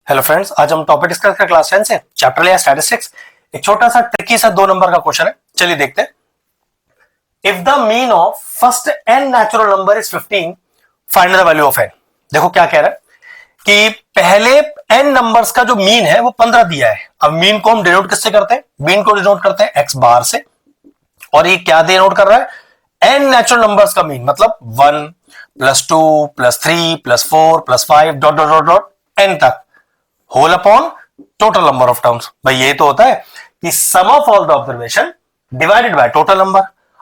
Hello friends, आज हम topic discuss कर क्लास 10 से चैप्टर लिया स्टैटिस्टिक्स। एक छोटा सा ट्रिकी सा 2 नंबर का क्वेश्चन है, चलिए देखते हैं। If the mean of first n natural number is 15, find the value of n। देखो क्या कह रहा है कि पहले n नंबर्स का जो मीन है वो 15 दिया है। अब मीन को हम डिनोट किससे करते हैं? मीन को डिनोट करते हैं x बार से, और ये क्या डिनोट कर रहा है? n नेचुरल नंबर्स का मीन, मतलब 1 plus 2 plus 3 plus 4 plus 5 dot dot dot dot n तक, whole upon total number of terms. भाई ये तो होता है कि sum of all the observation divided by total number.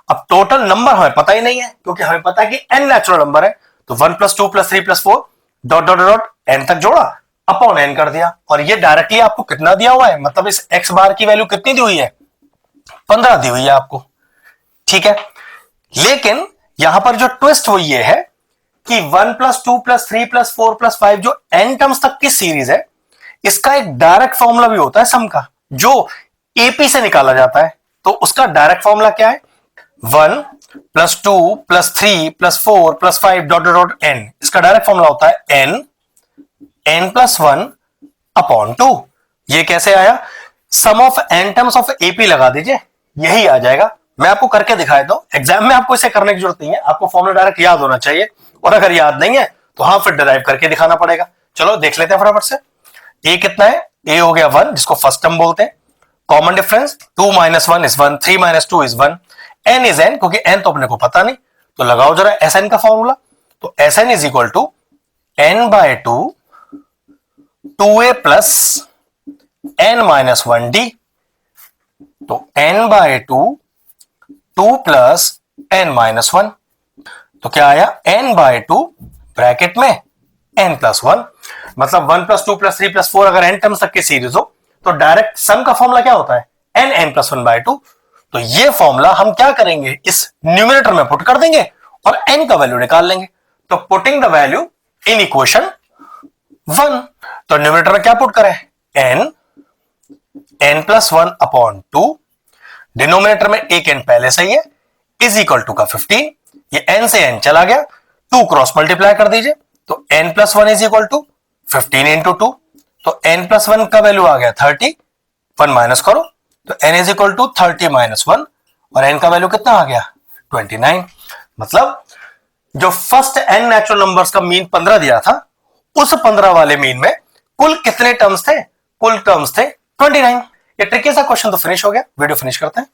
अब टोटल नंबर हमें पता ही नहीं है, क्योंकि हमें पता है कि n नेचुरल नंबर है, तो 1 plus 2 plus 3 plus 4 dot dot dot n तक जोड़ा, अपॉन n कर दिया, और ये डायरेक्टली आपको कितना दिया हुआ है, मतलब इस x बार की वैल्यू कितनी दी हुई है? 15 दी हुई है आपको, ठीक है। लेकिन यहां पर जो ट्विस्ट वो ये है कि 1 प्लस 2 प्लस 3 प्लस 4 प्लस 5 जो n टर्म्स तक की सीरीज है, इसका एक डायरेक्ट फॉर्मूला भी होता है सम का, जो एपी से निकाला जाता है। तो उसका डायरेक्ट फॉर्मूला क्या है? 1 plus 2 plus 3 plus 4 plus 5 dot dot n। इसका डायरेक्ट फॉर्मूला होता है n प्लस 1 अपॉन 2। ये कैसे आया? Sum of n terms of AP लगा दीजिए, यही आ जाएगा। मैं आपको करके दिखाया दो, एग्जाम में आपको इसे करने की जरूरत नहीं है, आपको फॉर्मूला डायरेक्ट याद होना चाहिए, और अगर याद नहीं है तो हाँ फिर डिराइव करके दिखाना पड़ेगा। चलो देख लेते हैं फटाफट से। a कितना है? a हो गया 1, जिसको फर्स्ट टर्म बोलते हैं। Common difference 2 minus 1 is 1, 3 minus 2 is 1, n is n, क्योंकि n तो अपने को पता नहीं, तो लगाओ जरा Sn का फॉर्मूला। तो Sn is equal to n by 2 2a plus n minus 1d। तो n by 2 2 plus n minus 1, तो क्या आया? n बाय 2 ब्रैकेट में n प्लस 1, मतलब 1 प्लस 2 प्लस 3 प्लस 4 अगर n टर्म्स तक की सीरीज हो तो डायरेक्ट सम का फॉर्मूला क्या होता है? n plus 1 by 2। तो ये फॉर्मूला हम क्या करेंगे, इस न्यूमरेटर में पुट कर देंगे और n का वैल्यू निकाल लेंगे। तो putting the value in equation 1, तो न्यूमरेटर में क्या पुट करें? n प्लस 1 अपॉन 2, डिनोमिनेटर में एक n पहले से ही है, इज इक्वल टू का 15, ये n से n चला गया, 2 क्रॉस मल्टीप्लाई कर दीजिए, तो n plus 1 is equal to 15 into 2, तो n प्लस 1 का वैल्यू आ गया 30, 1 माइनस करो, तो n is equal to 30 minus 1, और n का वैल्यू कितना आ गया? 29। मतलब जो फर्स्ट n नेचुरल नंबर्स का मीन 15 दिया था, उस 15 वाले मीन में कुल कितने टर्म्स थे? कुल टर्म्स थे 29। ये ट्रिकी सा क्वेश्चन तो फिनिश हो गया, वीडियो फिनिश करते हैं।